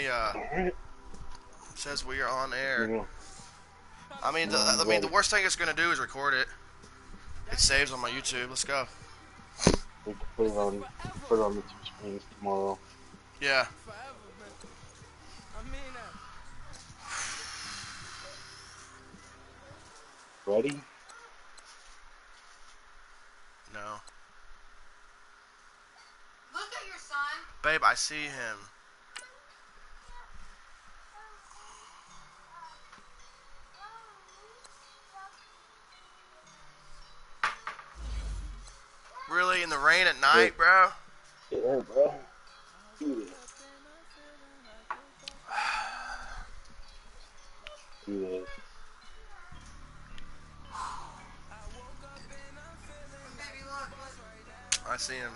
me says we are on air. Yeah. I mean, the worst thing it's gonna do is record it. It saves on my YouTube. Let's go. We can put it on the 2 screens tomorrow. Yeah. Ready? No. Look at your son. Babe, I see him. Really? In the rain at night, bro? Yeah, bro. Do this. Do this. Baby, look. I see him.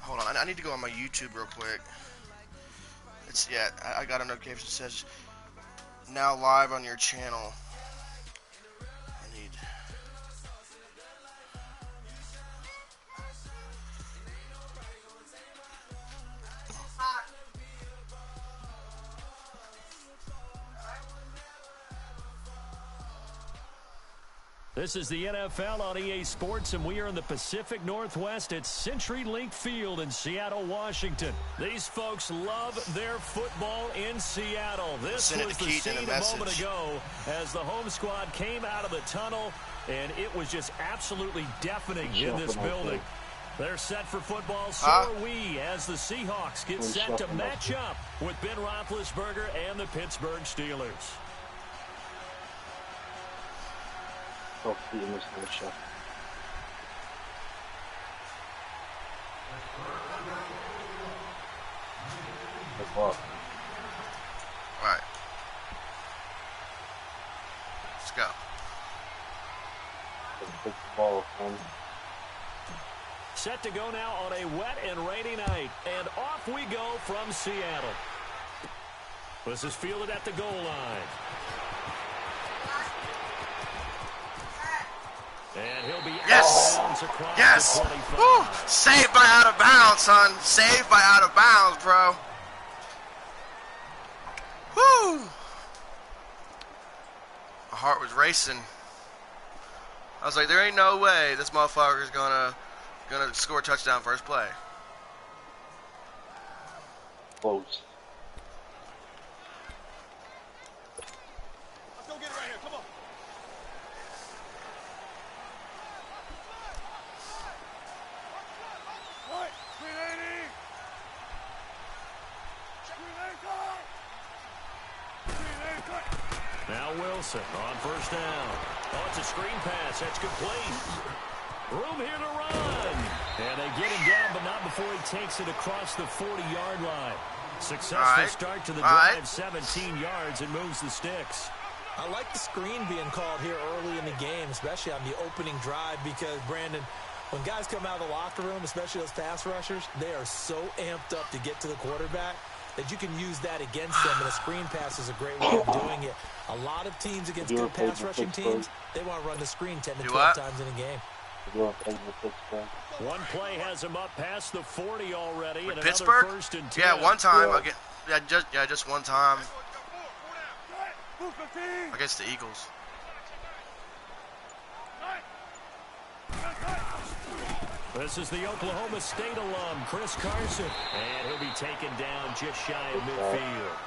Hold on, I need to go on my YouTube real quick. It's, yeah, I got a notification that says, now live on your channel. I need... This is the NFL on EA Sports, and we are in the Pacific Northwest at CenturyLink Field in Seattle, Washington. These folks love their football in Seattle. This was the scene a moment ago as the home squad came out of the tunnel, and it was just absolutely deafening in this building. They're set for football, so are we, as the Seahawks get set to match up with Ben Roethlisberger and the Pittsburgh Steelers. Hopefully in this little shot. Let's walk. Alright. Let's go. Let's pick the ball, son. Set to go now on a wet and rainy night. And off we go from Seattle. This is fielded at the goal line. And he'll be out of bounds across the 25. Woo! Saved by out of bounds, son. Saved by out of bounds, bro. Woo! My heart was racing. I was like, there ain't no way this motherfucker's gonna score a touchdown first play. Close. Let's go get it right here. Come on. Now Wilson on first down. Oh, it's a screen pass. That's complete. Room here to run. And they get him down, but not before he takes it across the 40-yard line. Successful start to the drive, 17 yards, and moves the sticks. I like the screen being called here early in the game, especially on the opening drive, because, Brandon, when guys come out of the locker room, especially those pass rushers, they are so amped up to get to the quarterback that you can use that against them, and a screen pass is a great way of doing it. A lot of teams against good pass rushing teams, they want to run the screen 10 to 12 times in a game. One play has him up past the 40 already. With and Pittsburgh? Another first and 10. Yeah, one time. Just one time. Against the Eagles. This is the Oklahoma State alum, Chris Carson. And he'll be taken down just shy of midfield.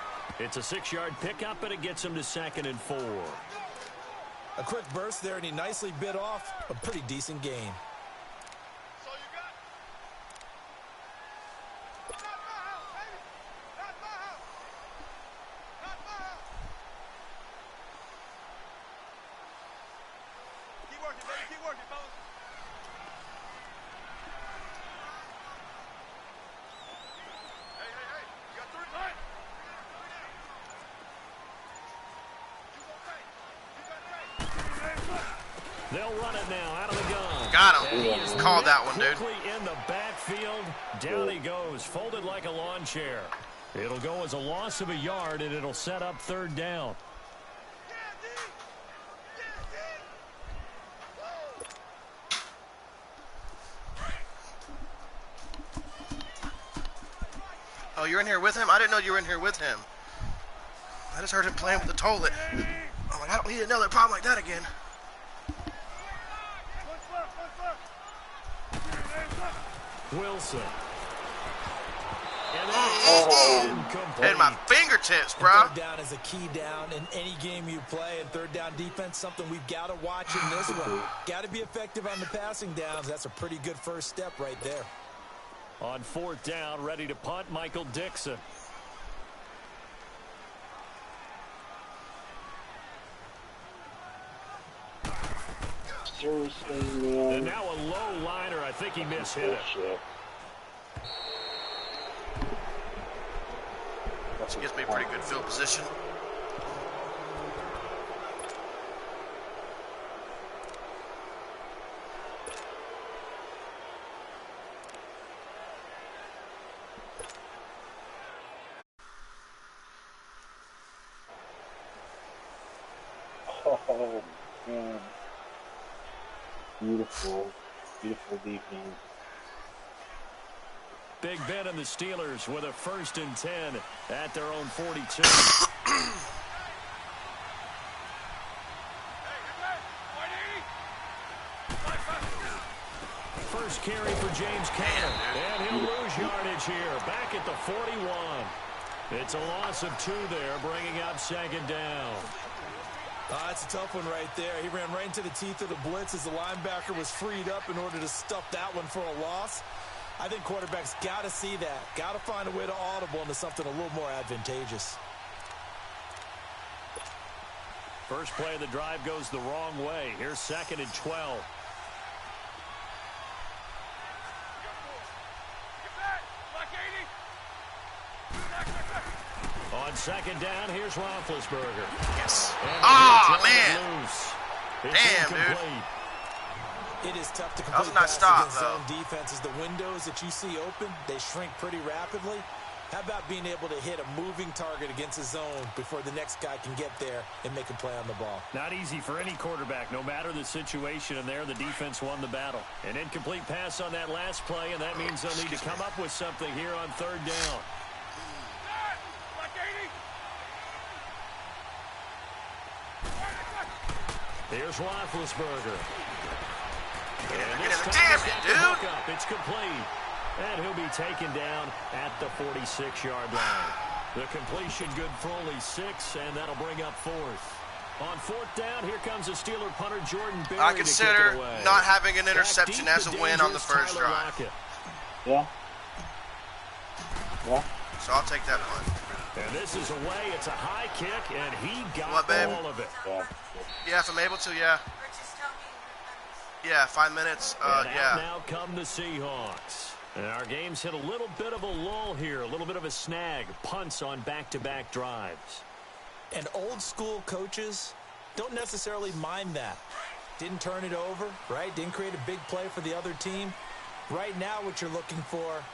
It's a 6-yard pickup, and it gets him to 2nd and 4. A quick burst there, and he nicely bit off a pretty decent gain. Keep working, baby. Keep working, fellas. Hey. You got 3 line. They'll run it now out of the gun. Got him. Called that one, dude. Quickly in the backfield. Down he goes, folded like a lawn chair. It'll go as a loss of a yard, and it'll set up 3rd down. Oh, you're in here with him? I didn't know you were in here with him. I just heard him playing with the toilet. I'm like, I don't need another problem like that again. Wilson. And my fingertips, bro. Third down is a key down in any game you play, and third down defense, something we've got to watch in this one. Got to be effective on the passing downs. That's a pretty good first step right there. On fourth down, ready to punt, Michael Dixon. Seriously, man. And now a low liner. I think he mishit it. That gives me pretty good field position. Oh, man. Beautiful, beautiful defense. Big Ben and the Steelers with a 1st and 10 at their own 42. First carry for James Conner, and he'll lose yardage here, back at the 41. It's a loss of 2 there, bringing up 2nd down. That's a tough one right there. He ran right into the teeth of the blitz as the linebacker was freed up in order to stuff that one for a loss. I think quarterbacks got to see that. Got to find a way to audible into something a little more advantageous. First play of the drive goes the wrong way. Here's 2nd and 12. On 2nd down, here's Roethlisberger. Yes. Oh, man. Damn, dude. It is tough to That was complete a nice passes stop, against zone defenses. The windows that you see open, they shrink pretty rapidly. How about being able to hit a moving target against a zone before the next guy can get there and make a play on the ball? Not easy for any quarterback, no matter the situation, and there the defense won the battle. An incomplete pass on that last play, and that means they'll need to come up with something here on 3rd down. Here's Roethlisberger. And this time he's got the hook up. It's complete. And he'll be taken down at the 46-yard line. The completion good for only 6, and that'll bring up 4th. On 4th down, here comes a Steeler punter, Jordan Berry. I consider not having an interception as a win on the first drive. Yeah. Yeah. So I'll take that one. And this is away. It's a high kick, and he got all of it. Yeah, if I'm able to, yeah. Yeah, 5 minutes, yeah. Now come the Seahawks. And our game's hit a little bit of a lull here, a little bit of a snag. Punts on back-to-back drives. And old-school coaches don't necessarily mind that. Didn't turn it over, right? Didn't create a big play for the other team. Right now what you're looking for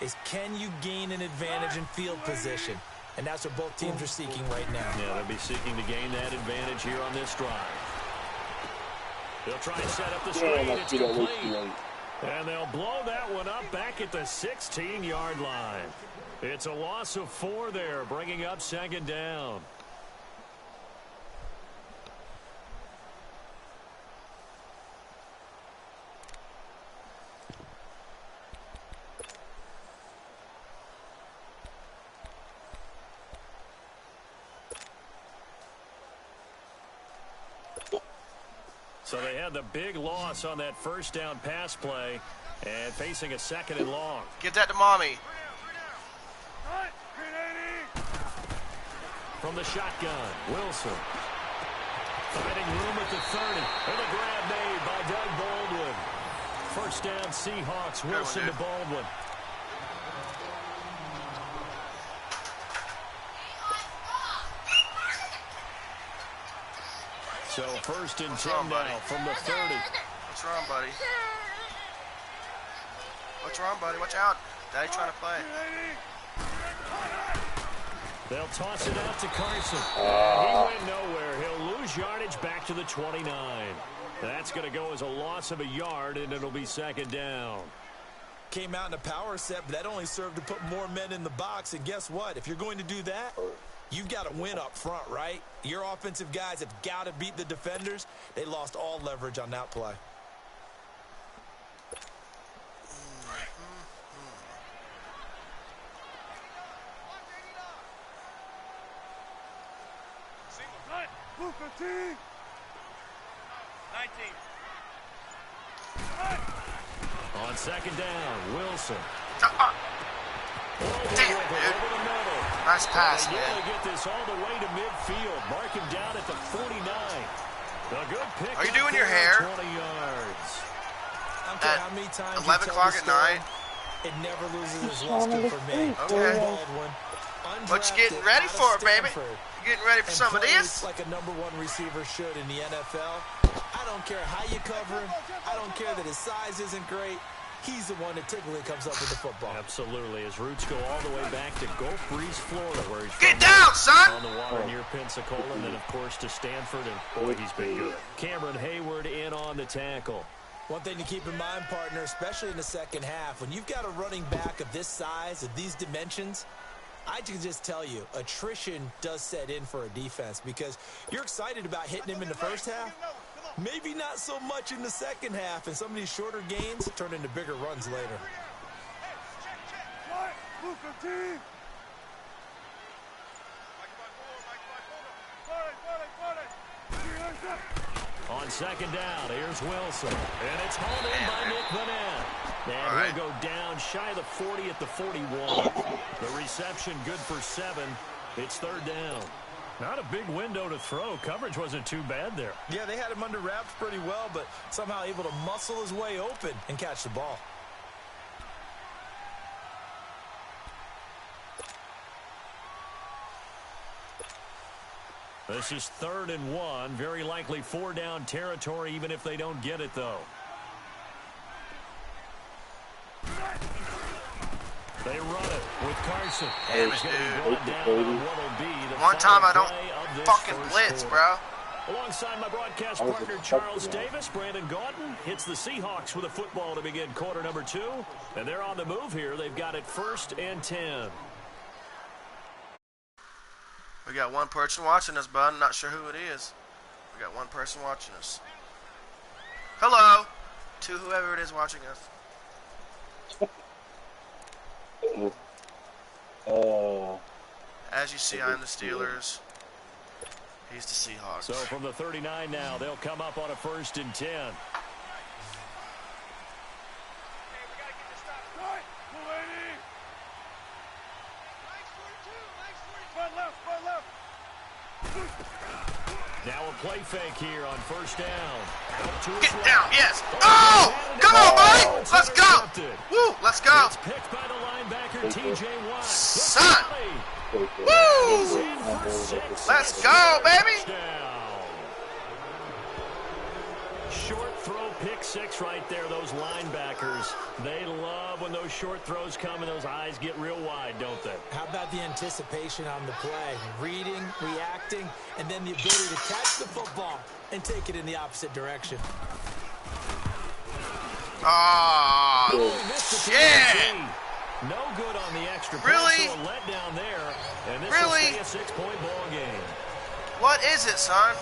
is, can you gain an advantage in field position? And that's what both teams are seeking right now. Yeah, they'll be seeking to gain that advantage here on this drive. They'll try and set up the screen. It's complete. And they'll blow that one up back at the 16-yard line. It's a loss of 4 there, bringing up 2nd down. So they had the big loss on that 1st down pass play and facing a 2nd and long. Get that to mommy. From the shotgun, Wilson. Finding room at the 30. And a grab made by Doug Baldwin. 1st down Seahawks, Wilson to Baldwin. So 1st and 10 now from the 30. What's wrong, buddy? What's wrong, buddy? Watch out. Daddy's trying to play. They'll toss it out to Carson. And he went nowhere. He'll lose yardage back to the 29. That's going to go as a loss of a yard, and it'll be 2nd down. Came out in a power set, but that only served to put more men in the box. And guess what? If you're going to do that, you've got to win up front, right? Your offensive guys have got to beat the defenders. They lost all leverage on that play. Single. 15. 19. On second down, Wilson. Damn, dude. Nice pass, Yeah, man. they get this all the way to midfield. Mark him down at the 49. A good pick. Are you doing your hair? 20 yards. I don't care how many times 11 o'clock at night? It never loses its luster for me. Okay. Baldwin, What you getting undrafted, ready out of for, baby? Stanford, You getting ready for and some of plays this? like a #1 receiver should in the NFL. I don't care how you cover him. I don't care that his size isn't great. He's the one that typically comes up with the football. Absolutely. His roots go all the way back to Gulf Breeze, Florida, where he's Get from. down, son! On the water near Pensacola, and then, of course, to Stanford, and boy, he's been good. Cameron Hayward in on the tackle. One thing to keep in mind, partner, especially in the second half, when you've got a running back of this size, of these dimensions, I can just tell you, attrition does set in for a defense because you're excited about hitting him in the first half. Maybe not so much in the second half, and some of these shorter gains turn into bigger runs later. Move 15. On second down, here's Wilson. And it's hauled in by Nick Vanette. And he'll go down shy of the 40 at the 41. The reception good for 7. It's third down. Not a big window to throw. Coverage wasn't too bad there. Yeah, they had him under wraps pretty well, but somehow able to muscle his way open and catch the ball. This is 3rd and 1. Very likely 4-down territory, even if they don't get it, though. They run it with Carson. Damn He's it, going to be dude. brought down on what'll be the One time I final don't play of this fucking first blitz, quarter. bro. Alongside my broadcast partner, Charles Davis, Brandon Gaudin hits the Seahawks with a football to begin quarter number 2. And they're on the move here. They've got it 1st and 10. We got one person watching us, bud. I'm not sure who it is. We got one person watching us. Hello to whoever it is watching us. As you see, I'm the Steelers. He's the Seahawks. So from the 39 now, they'll come up on a 1st and 10. Now a play fake here on 1st down. Get down, yes. Oh, come on, buddy. Let's go. Woo, let's go. It's picked by the linebacker, T.J. Watt. Son. He's Woo. in for 6. Let's go, baby. Touchdown. Short throw, pick 6 right there. Those linebackers, they love when those short throws come and those eyes get real wide, don't they? How about the anticipation on the play? Reading, reacting, and then the ability to catch the football and take it in the opposite direction. Oh, shit. No good on the extra point. Really? So a letdown there. And this Really? will stay a 6-point ball game. What is it, son?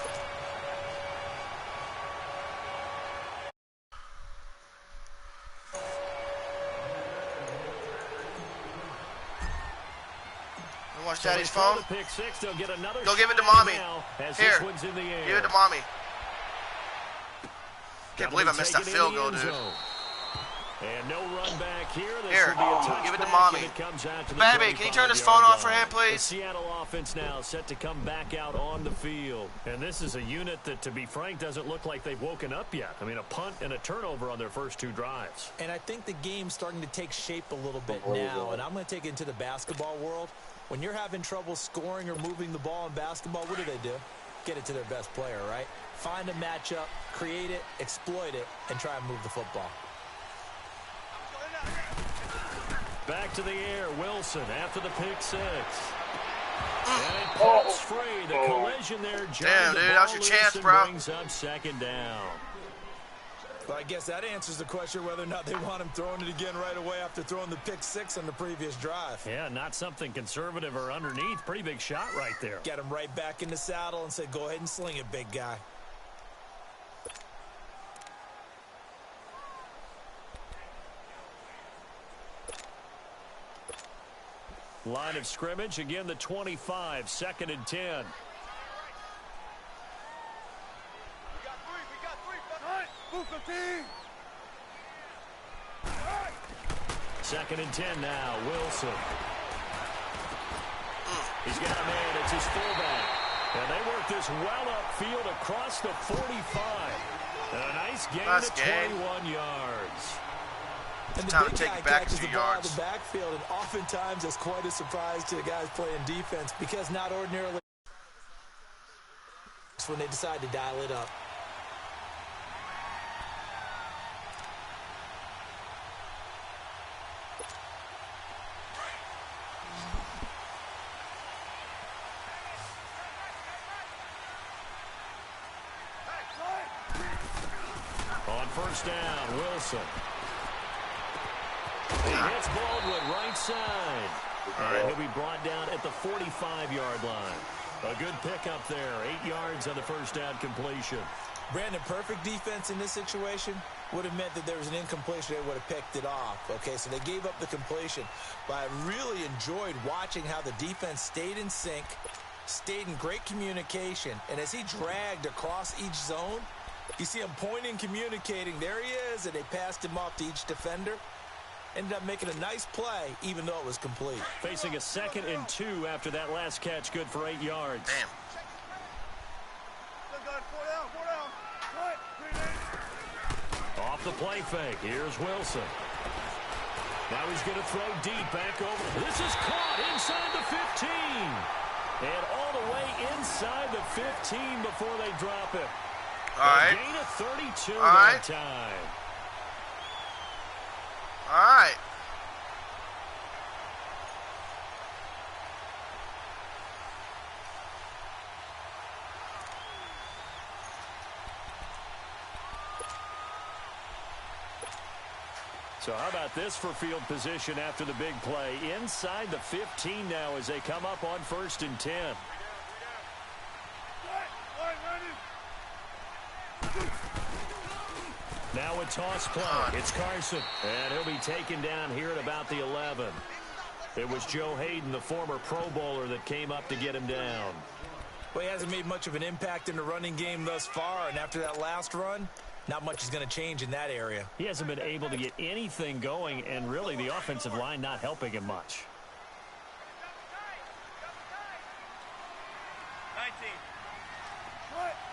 Watch So Daddy's they throw phone. the pick 6. They'll get another Go give it to shot Mommy. now as Here. this one's in the air. Give it to Mommy. Can't Gotta believe I be missed that taken field in the goal, end dude. zone. And no run back here. This Here, will be a touchback, give it to Mommy. and it comes out to the Baby, can you turn this phone 25-yard off for line. him, please? The Seattle offense now set to come back out on the field. And this is a unit that, to be frank, doesn't look like they've woken up yet. I mean, a punt and a turnover on their first 2 drives. And I think the game's starting to take shape a little bit now, and I'm going to take it into the basketball world. When you're having trouble scoring or moving the ball in basketball, what do? Get it to their best player, right? Find a matchup, create it, exploit it, and try and move the football. Back to the air, Wilson after the pick 6. And it pops free. The collision there. Damn, the dude, that was ball your chance, loose and bro. Brings up 2nd down. Well, I guess that answers the question whether or not they want him throwing it again right away after throwing the pick six on the previous drive. Yeah, not something conservative or underneath. Pretty big shot right there. Get him right back in the saddle and said, go ahead and sling it, big guy. Line of scrimmage, again the 25, 2nd and 10. Booker T! 2nd and 10 now, Wilson. He's got a man, it's his fullback. And they work this well upfield across the 45. And a nice gain of 21 yards. And the Time big to take guy it back catches a the few ball out yards. of the backfield, and oftentimes it's quite a surprise to the guys playing defense because not ordinarily when they decide to dial it up. On first down, Wilson. He hits Baldwin right side. And he'll be brought down at the 45-yard line. A good pickup there. 8 yards on the first down completion. Brandon, perfect defense in this situation would have meant that there was an incompletion. They would have picked it off. Okay, so they gave up the completion. But I really enjoyed watching how the defense stayed in sync, stayed in great communication. And as he dragged across each zone, you see him pointing, communicating. There he is, and they passed him off to each defender. Ended up making a nice play, even though it was complete. Facing a 2nd and 2 after that last catch, good for 8 yards. Damn. Off the play fake, here's Wilson. Now he's going to throw deep back over. This is caught inside the 15. And all the way inside the 15 before they drop it. All right. A gain of 32 All right. that time. All right. So how about this for field position after the big play? Inside the 15 now as they come up on 1st and 10. Now a toss play. It's Carson. And he'll be taken down here at about the 11. It was Joe Hayden, the former Pro Bowler, that came up to get him down. Well, he hasn't made much of an impact in the running game thus far, and after that last run, not much is going to change in that area. He hasn't been able to get anything going, and really the offensive line not helping him much. 19.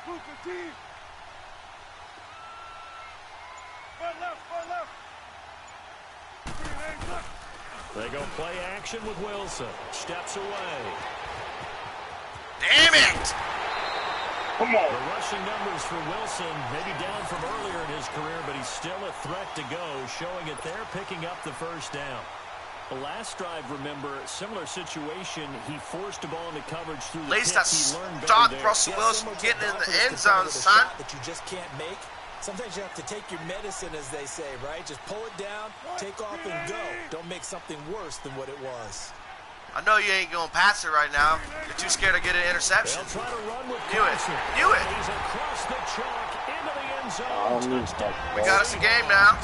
Booker T! Front left! They go play action with Wilson. Steps away. Damn it! Come on. The rushing numbers for Wilson, maybe down from earlier in his career, but he's still a threat to go, showing it there, picking up the first down. The last drive, remember, similar situation. He forced the ball into coverage through the At least pick. I He learned better stopped there. Russell Wilson Similar to getting in the Dolphins end zone, compared to the son. shot that you just can't make. Sometimes you have to take your medicine, as they say, right? Just pull it down, take off, and go. Don't make something worse than what it was. I know you ain't going to pass it right now. You're too scared to get an interception. They'll try to run with Knew it. Carson. Knew it. He's across the chalk into the end zone. Touchdown. We got us a game now.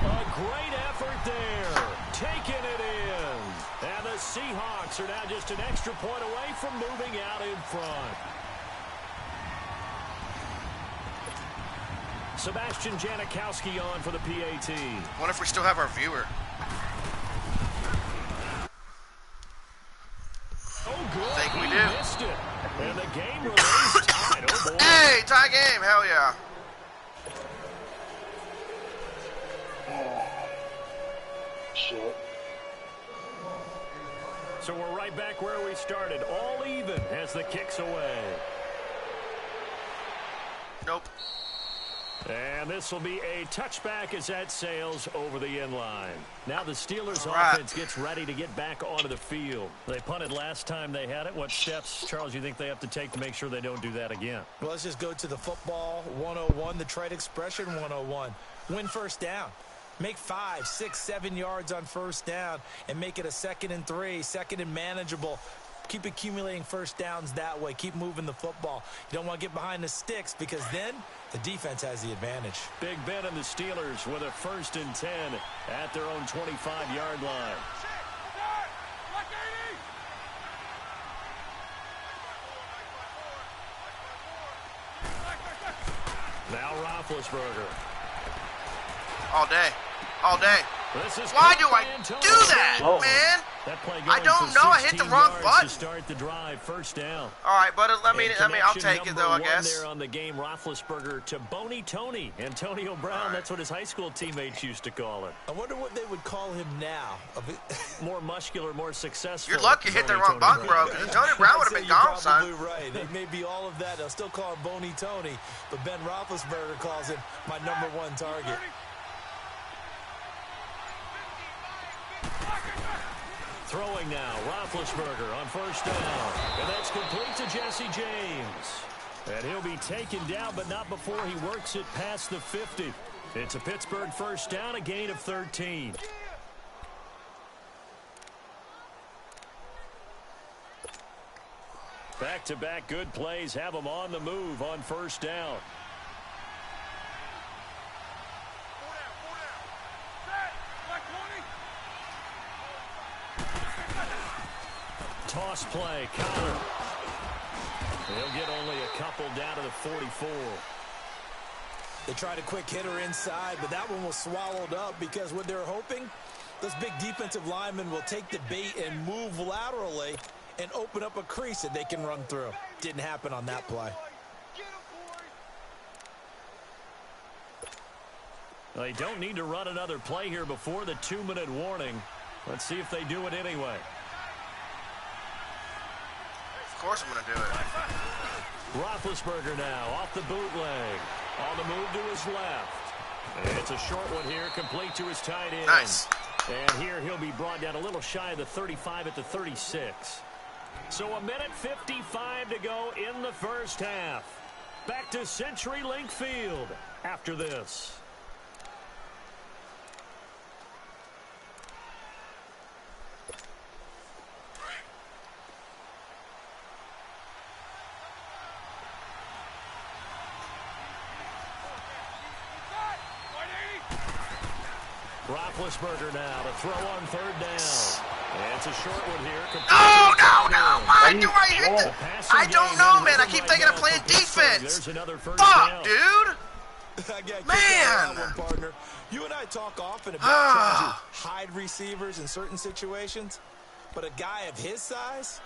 A great effort there. Taking it in. And the Seahawks are now just an extra point away from moving out in front. Sebastian Janikowski on for the PAT. Wonder if we still have our viewer. Oh, good. Think we He do. missed it. And the game remains tied. Oh, boy. Hey, tie game. Hell yeah. Shit. So we're right back where we started. All even as the kick's away. Nope. And this will be a touchback as that sails over the end line. Now the Steelers offense gets ready to get back onto the field. They punted last time they had it. What steps, Charles, you think they have to take to make sure they don't do that again? Well, let's just go to the football 101, the trade expression 101. Win first down. Make 5, 6, 7 yards on first down and make it a 2nd and 3, 2nd and manageable. Keep accumulating first downs that way. Keep moving the football. You don't want to get behind the sticks because then the defense has the advantage. Big Ben and the Steelers with a 1st and 10 at their own 25-yard line. Now Roethlisberger. All day. All day. Why do I do that, man? I don't know. I hit the wrong button. To start the drive, first down. All right, but I'll take it though, I guess. There on the game, Roethlisberger to Boney Tony. Antonio Brown, that's what his high school teammates used to call it. I wonder what they would call him now. More muscular, more successful. You're lucky you hit the wrong button, bro. Antonio Brown would have been gone, son. You're probably right. It may be all of that. They'll still call him Boney Tony, but Ben Roethlisberger calls him my #1 target. Throwing now, Roethlisberger on first down. And that's complete to Jesse James. And he'll be taken down, but not before he works it past the 50. It's a Pittsburgh first down, a gain of 13. Back-to-back good plays have them on the move on first down. Toss play, Connor. He'll get only a couple down to the 44. They tried a quick hitter inside, but that one was swallowed up because what they're hoping, those big defensive linemen will take the bait and move laterally and open up a crease that they can run through. Didn't happen on that play. They don't need to run another play here before the 2-minute warning. Let's see if they do it anyway. Of course I'm going to do it. Roethlisberger now off the bootleg. On the move to his left. It's a short one here, complete to his tight end. Nice. And here he'll be brought down a little shy of the 35 at the 36. So a minute 55 to go in the first half. Back to CenturyLink Field after this. Roethlisberger now to throw on third down. And it's a short one here. No! Why do I hit the... I don't know, man. I keep thinking I'm playing defense. Fuck, dude. Man. Partner. You and I talk often about trying to hide receivers in certain situations, but a guy of his size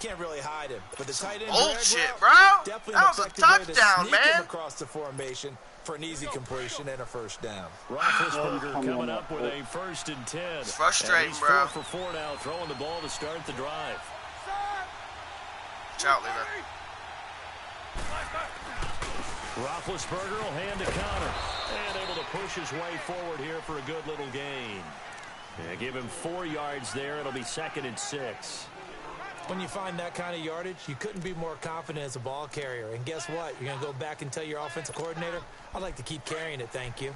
can't really hide him. But the tight end bullshit, bro. That was a touchdown, man. Across the formation for an easy completion and a first down. Roethlisberger coming up with a 1st and 10. Frustrating, he's bro. 4 for 4 now, throwing the ball to start the drive. Watch out, Lever. Roethlisberger will hand to Connor. And able to push his way forward here for a good little gain. Yeah, give him 4 yards there. It'll be 2nd and 6. When you find that kind of yardage, you couldn't be more confident as a ball carrier. And guess what? You're going to go back and tell your offensive coordinator, I'd like to keep carrying it, thank you.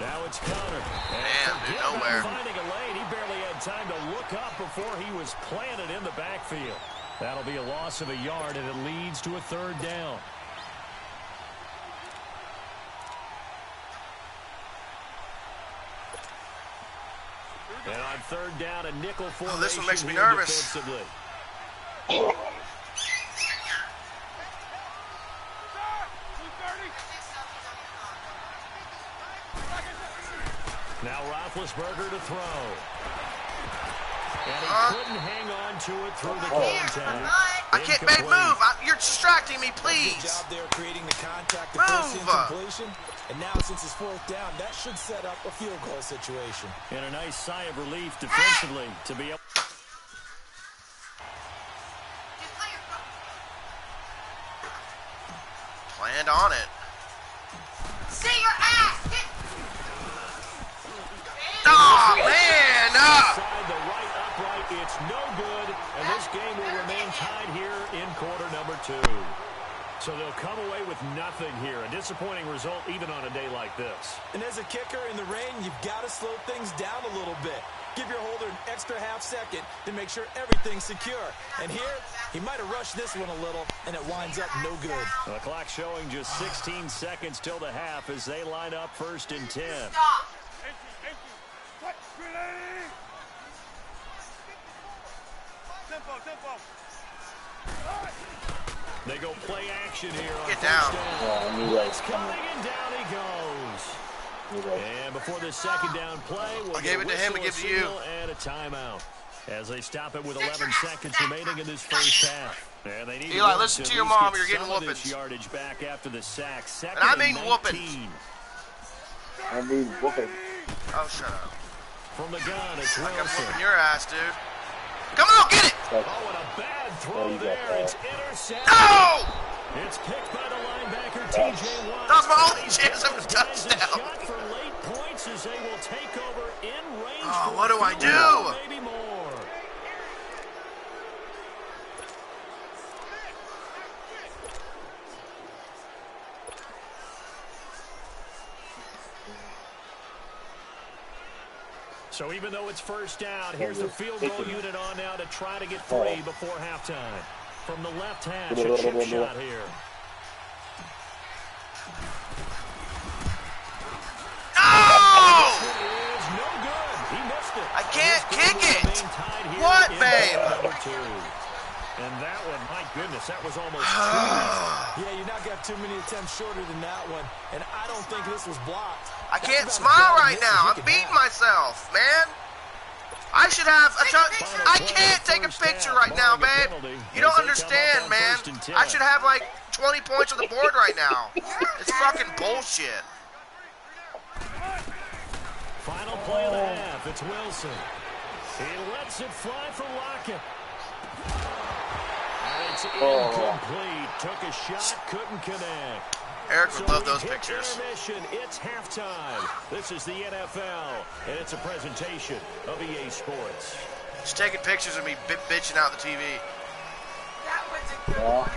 Now it's Connor. Damn, dude, nowhere. Finding a lane, he barely had time to look up before he was planted in the backfield. That'll be a loss of a yard, and it leads to a 3rd down. And on 3rd down, a nickel formation. This one makes me nervous. Now Roethlisberger to throw. And he couldn't hang on to it through the contact. I can't make move. You're distracting distracting me, Good please. job there creating the contact, the Move. first incompletion. And now since it's fourth down, that should set up a field goal situation. And a nice sigh of relief defensively to be able. Just play your foot. Planned on it. See your ass. Get. Oh, man. Inside the right upright, it's no good, and this game will remain tied here in quarter number 2. So they'll come away with nothing here. A disappointing result even on a day like this. And as a kicker in the rain, you've got to slow things down a little bit. Give your holder an extra half second to make sure everything's secure. And here, he might have rushed this one a little, and it winds up no good. The clock showing just 16 seconds till the half as they line up 1st and 10. Stop. Empty. What? Grenade! Tempo. They go play action here on Get down. first Yeah, I knew that was It's coming. coming, and down he goes. I knew that was- And before the second down play, we'll I gave it to him, we whistle, give it to a you. signal, and a timeout. As they stop it with 11 seconds remaining in this first half. And they need Eli, to listen at to your least mom, get you're getting some of this whoopings. yardage back after the sack. Second And I mean 19. whoopings. I mean, whooping. Oh, shut up. From the gun, it's Like I'm Wilson. whooping your ass, dude. Come on, get it! Oh, and a bad throw you got there. that. It's intercepted. No! It's kicked by the linebacker, T.J. Watt. That was my only These chance of a guys touchdown. shot for late points as they will take over in range. Oh, for what a do I field goal, do? Maybe more. So even though it's first down, here's the field goal unit on now to try to get 3 before halftime. From the left hash, a chip shot here. No! It is no good. He missed it. I can't This game kick will it. remain tied here What, in babe? quarter number 2. And that one, my goodness, that was almost 2 Yeah, you're not got too many attempts shorter than that one. And I don't think this was blocked. I That's can't about as smile bad a right miss as now. you I'm can beating have. myself, man. I should have a picture. I can't take a picture right now, babe. You don't understand, man. I should have like 20 points on the board right now. It's fucking bullshit. Final play of the half. It's Wilson. He lets it fly for Lockett. And it's incomplete. Took a shot, couldn't connect. Eric So would love we those hit pictures. intermission. It's halftime. This is the NFL, and it's a presentation of EA Sports. Just taking pictures of me bitching out the TV. That was a good Yeah. one.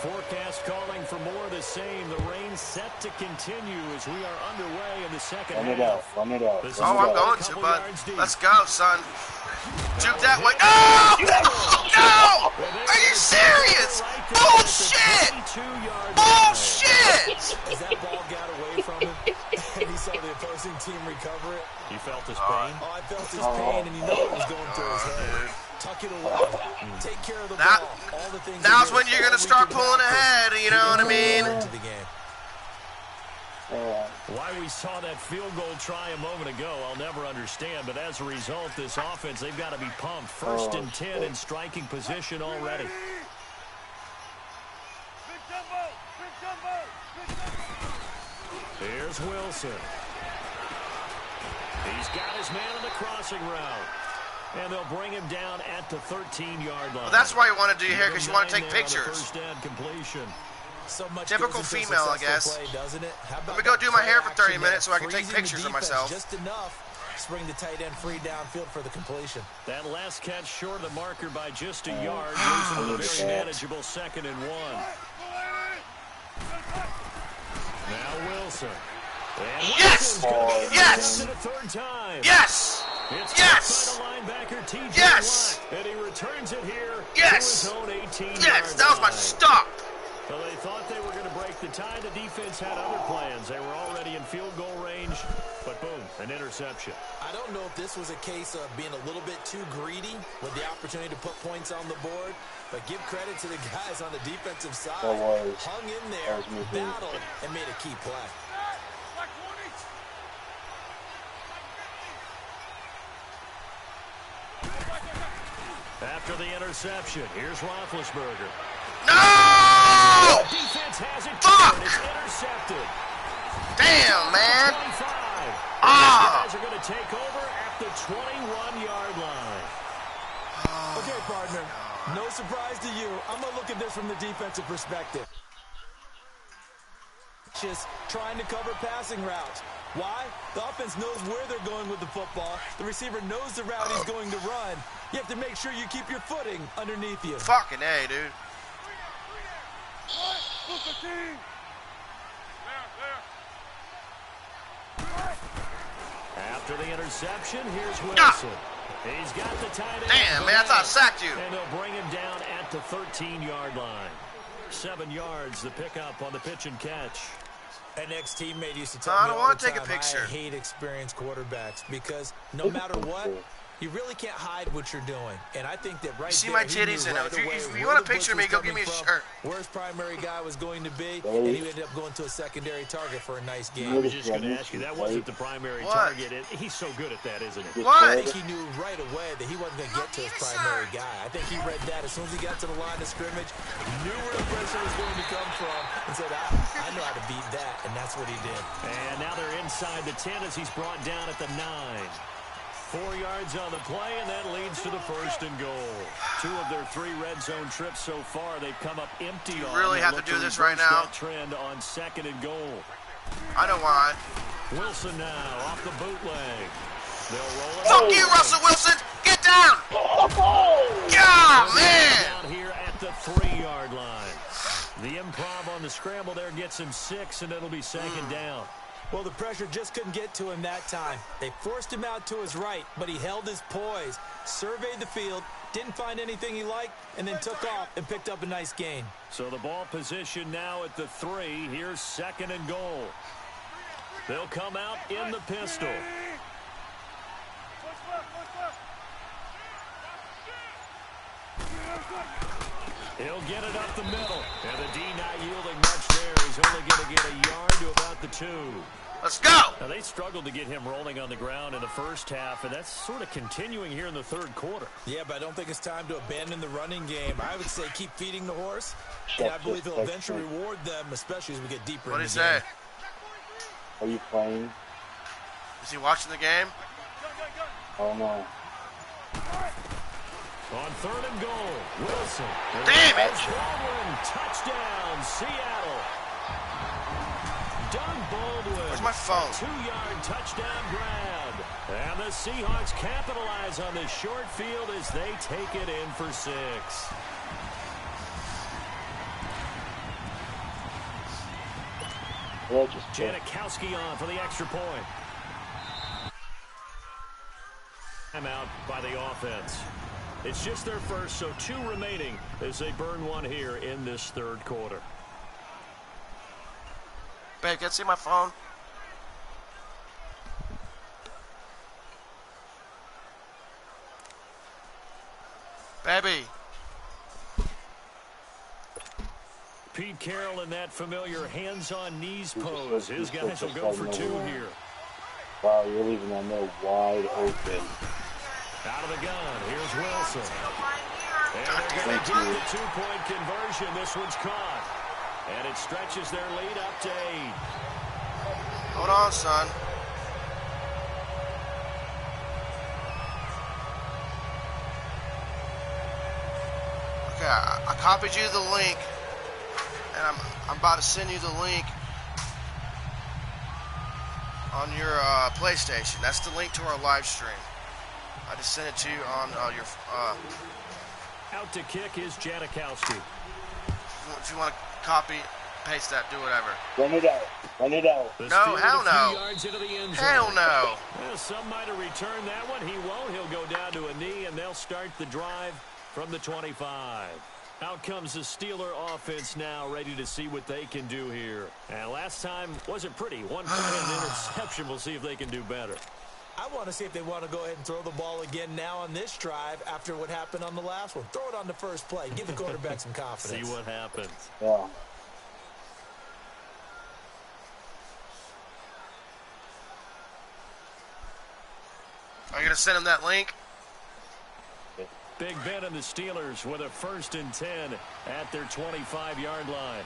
Forecast calling for more of the same. The rain set to continue as we are underway in the second Run it out. half. Run it out. This is Oh, Run I'm it out. going to, bud. Let's go, son. Juke that way. Oh! No! Are you serious? Bullshit! Bullshit! As that ball got away from him, and he saw the opposing team recover it. You felt his pain? Oh, I felt his pain, and you know it was going through his head. Tuck it away. Take care of the Now- ball. All the things Now's he when did you're all gonna week start in pulling practice. ahead, you know what I mean? Into the game. Why we saw that field goal try a moment ago, I'll never understand. But as a result, this offense, they've got to be pumped. First and 10 in striking position already. Big jumbo. Here's Wilson. He's got his man on the crossing route. And they'll bring him down at the 13-yard line. Well, that's why you want to do your hair, because you want to take 9 now, the pictures. First down completion. So much Typical goes into a female, I successful guess. Play, doesn't it? How about Let me go that do my hair for 30 play minutes so I can action take there, pictures of freezing the myself. defense Just enough to bring the tight end free downfield for the completion. That last catch short of the marker by just a yard, leaves him with a very manageable 2nd and 1. Now Wilson. And Yes! Wilson's gonna get Yes! it a third time. Yes! It's Yes! by the linebacker, T.J. Yes! Watt, and he returns it here Yes! to his own 18-yard Yes, that was my line. stop. Well, they thought they were going to break the tie. The defense had other plans. They were already in field goal range, but boom, an interception. I don't know if this was a case of being a little bit too greedy with the opportunity to put points on the board, but give credit to the guys on the defensive side. That was- Hung in there, that was me too. battled, and made a key play. After the interception. Here's Roethlisberger. No! Defense has it. Fuck! It's intercepted. Damn, man. 25. Ah! These guys are going to take over at the 21-yard line. Okay, partner. No surprise to you. I'm going to look at this from the defensive perspective. Just trying to cover passing routes. Why? The offense knows where they're going with the football. The receiver knows the route he's going to run. You have to make sure you keep your footing underneath you. Fucking A, dude. After the interception, here's Wilson. He's got the tight end. Damn, man, I thought I sacked you. And they'll bring him down at the 13-yard line. 7 yards, the pickup on the pitch and catch. An ex-teammate used to tell I me don't all want the to take a time, picture. I hate experienced quarterbacks because no matter what, you really can't hide what you're doing. And I think that right See there, my he knew titties in them. right If you- away if you where want a the blitz picture of me, was go give me a coming shirt. from, where his primary guy was going to be, and he ended up going to a secondary target for a nice game. I was just going to ask you, that wasn't the primary What? target. He's so good at that, isn't he? What? I think he knew right away that he wasn't going to get to his primary guy. I think he read that as soon as he got to the line of scrimmage, knew where the pressure was going to come from, and said, I know how to beat that, and that's what he did. And now they're inside the 10 as he's brought down at the 9. 4 yards on the play, and that leads to the 1st and goal. 2 of their 3 red zone trips so far, they've come up empty. You on. really They have look to do this right reverse now? that trend on 2nd and goal. I know why. Wilson now off the bootleg. They'll roll it. Fuck you, Russell Wilson! Get down! God, man! Down here at the 3-yard line. The improv on the scramble there gets him 6, and it'll be 2nd down. Well, the pressure just couldn't get to him that time. They forced him out to his right, but he held his poise, surveyed the field, didn't find anything he liked, and then took off and picked up a nice gain. So the ball position now at the 3. Here's 2nd and goal. They'll come out in the pistol. He'll get it up the middle. And the D not yielding much there. He's only going to get a yard to about the 2. Let's go! Now, they struggled to get him rolling on the ground in the first half, and that's sort of continuing here in the 3rd quarter. Yeah, but I don't think it's time to abandon the running game. I would say keep feeding the horse, and I believe he'll eventually reward them, especially as we get deeper What in did the he game. say? Are you playing? Is he watching the game? Oh no. On 3rd and goal, Wilson. Damn it! Baldwin, touchdown, Seattle. Doug Baldwin. Where's my phone? 2-yard touchdown grab. And the Seahawks capitalize on this short field as they take it in for 6. Janikowski on for the extra point. Timeout by the offense. It's just their first, so 2 remaining as they burn 1 here in this 3rd quarter. Babe, can I see my phone? Baby. Pete Carroll in that familiar hands-on knees pose. His guys will go for 2 here. Wow, you're leaving that middle wide open. Out of the gun, here's Wilson. And they're going to get the 2-point conversion. This one's caught. And it stretches their lead up to 8. Hold on, son. Okay, I copied you the link, and I'm about to send you the link on your PlayStation. That's the link to our live stream. I just sent it to you on your. Out to kick is Janikowski. If you want to copy, paste that, do whatever. Run it out. Run it out. The No, steal hell a few no. yards into the end zone. Hell no. Well, some might have returned that one. He won't. He'll go down to a knee, and they'll start the drive from the 25. Out comes the Steeler offense now, ready to see what they can do here. And last time wasn't pretty. 1 point and an interception. We'll see if they can do better. I want to see if they want to go ahead and throw the ball again now on this drive after what happened on the last one. Throw it on the first play. Give the quarterback some confidence. See what happens. Yeah. Are you going to send him that link? Big Ben and the Steelers with a 1st and 10 at their 25-yard line.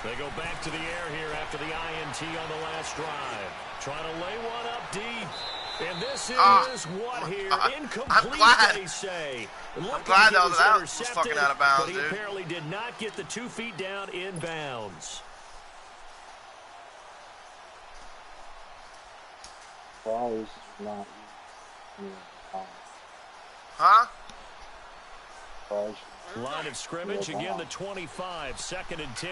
They go back to the air here after the INT on the last drive. Trying to lay one up deep. And this is what here? Incomplete, they say. I'm glad that was fucking out of bounds, but he dude. apparently did not get the 2 feet down in bounds. Fries not. Huh? Fries. Line of scrimmage, again the 25, 2nd and 10.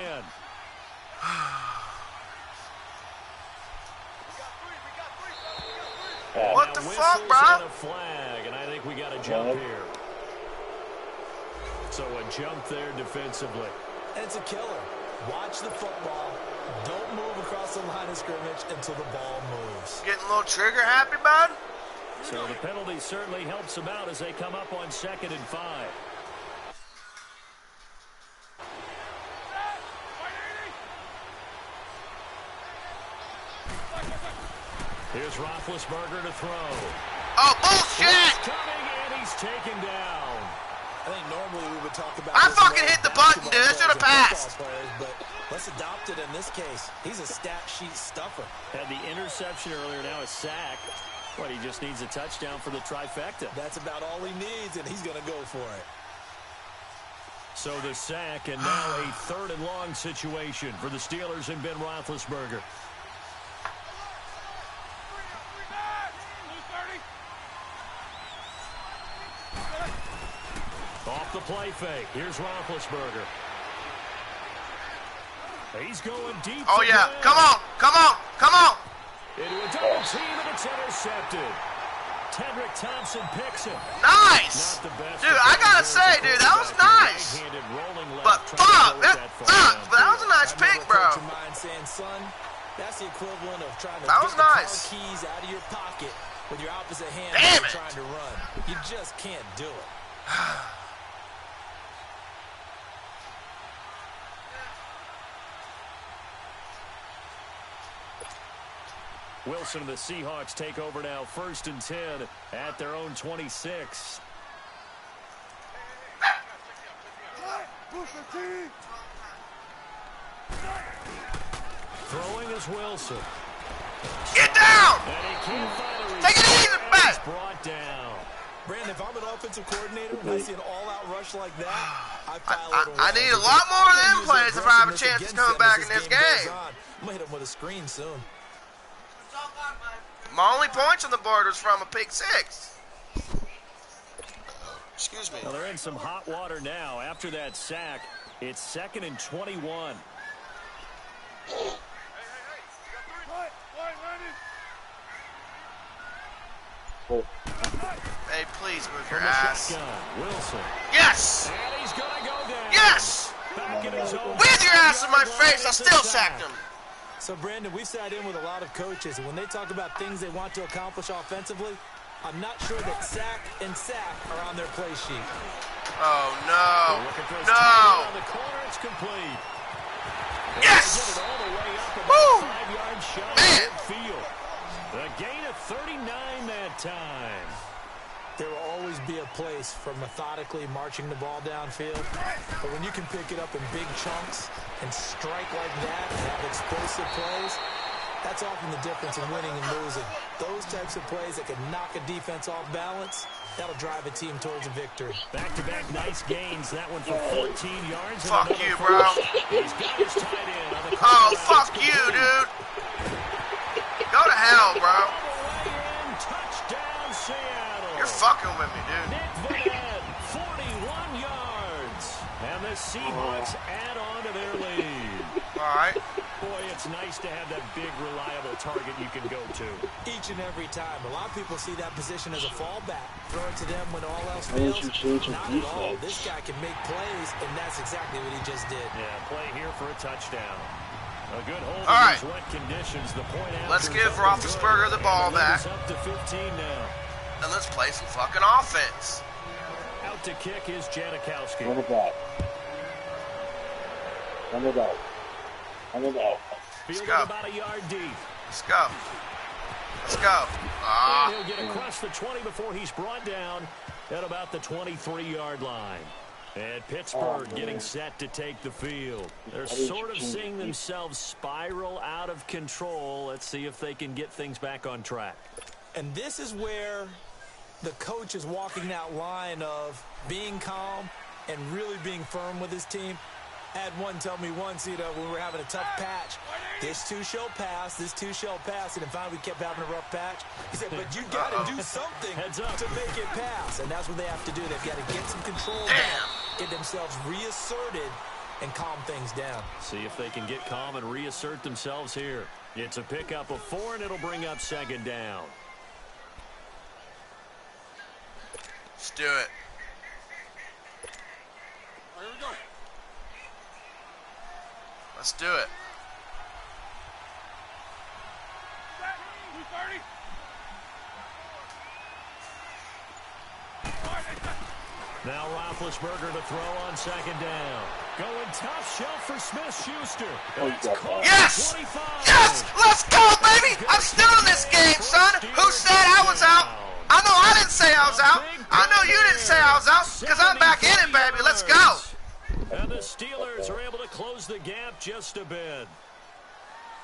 What the fuck, bro? And a flag, and I think we got a jump here. So a jump there defensively. And it's a killer. Watch the football. Don't move across the line of scrimmage until the ball moves. Getting a little trigger happy, bud? So the penalty certainly helps them out as they come up on 2nd and 5. Here's Roethlisberger to throw. Oh, bullshit! He's coming, and he's taken down. I think normally we would talk about I this fucking more hit the basketball button, dude. I players should have than football passed. players, but let's adopt it in this case. He's a stat sheet stuffer. Had the interception earlier, now a sack. But he just needs a touchdown for the trifecta. That's about all he needs, and he's going to go for it. So the sack, and now a 3rd and long situation for the Steelers and Ben Roethlisberger. Off the play fake. Here's Roethlisberger. He's going deep. Oh, yeah. Come on. Come on. Come on. Into a double team, and it's intercepted. Tedrick Thompson picks it. Nice. Not the best. Dude, I gotta say, dude, that was nice. But fuck, that sucks. But that was a nice pick, bro. Saying, son, that's the equivalent of trying to That get was the car nice. keys out of your pocket with your opposite hand Damn it. trying to run. You just can't do it. Wilson and the Seahawks take over now, 1st and 10 at their own 26. Throwing is Wilson. Get down. And he can't find a Take it easy, receiver. man. It's brought down. Brandon, if I'm an offensive coordinator and I see an all-out rush like that, I pile it I need a lot more of them players if I have a chance to come back in this game. I'm going to hit him with a screen soon. My only points on the board was from a pick 6. Excuse me. Well, they're in some hot water now. After that sack, it's 2nd and 21. Hey, please move your From the ass. shotgun, Wilson. Yes. And he's going to go down. Yes. Back in his own With your ass in my face, I still sacked him. So, Brandon, we've sat in with a lot of coaches, and when they talk about things they want to accomplish offensively, I'm not sure that sack and sack are on their play sheet. Oh, no. Looking for his No. target on the corner. It's complete. And Yes. they get it all the way up about Woo. 5-yard shot Man. midfield. The gain of 39 that time. There will always be a place for methodically marching the ball downfield, but when you can pick it up in big chunks and strike like that and have explosive plays, that's often the difference in winning and losing. Those types of plays that can knock a defense off balance, that'll drive a team towards a victory. Back-to-back nice gains. That one for 14 yards. Fuck and you, another bro. first. He's got his tight end on the Oh, corner. fuck It's you, complete. dude. Go to hell, bro. All the way in. Touchdown, Seattle. You're fucking with me, dude. Nick Van, 41 yards. And the Seahawks add on to their lead. All right. Boy, it's nice to have that big, reliable target you can go to. Each and every time. A lot of people see that position as a fallback. Throw it to them when all else Why don't fails. you change your Not at all. defense? This guy can make plays, and that's exactly what he just did. Yeah, play here for a touchdown. A good hold All in right. these wet conditions. The point after Let's is give up and Roethlisberger good. the ball And the lead back. is up to 15 now. And let's play some fucking offense. Out to kick is Janikowski. Run it back. Run it out. Run it out. fielded go. about a yard deep. Let's go. Let's go. And he'll get across the 20 before he's brought down at about the 23-yard line. And Pittsburgh getting set to take the field. They're sort of seeing themselves spiral out of control. Let's see if they can get things back on track. And this is where the coach is walking that line of being calm and really being firm with his team. I had one tell me once, when we were having a tough patch, this too shall pass, this too shall pass. And finally we kept having a rough patch. He said, but you got to do something to make it pass. And that's what they have to do. They've got to get some control down, get themselves reasserted, and calm things down. See if they can get calm and reassert themselves here. It's a pickup of 4, and it'll bring up 2nd down. Let's do it. Here we go. Let's do it. 230. Now Roethlisberger to throw on 2nd down. Going top shelf for Smith-Schuster. It's caught Yes! 25. Yes! Let's go, baby! I'm still in this game, son! Who said I was out? I know I didn't say I was out. I know you didn't say I was out, because I'm back in it, baby. Let's go. And the Steelers are able to close the gap just a bit.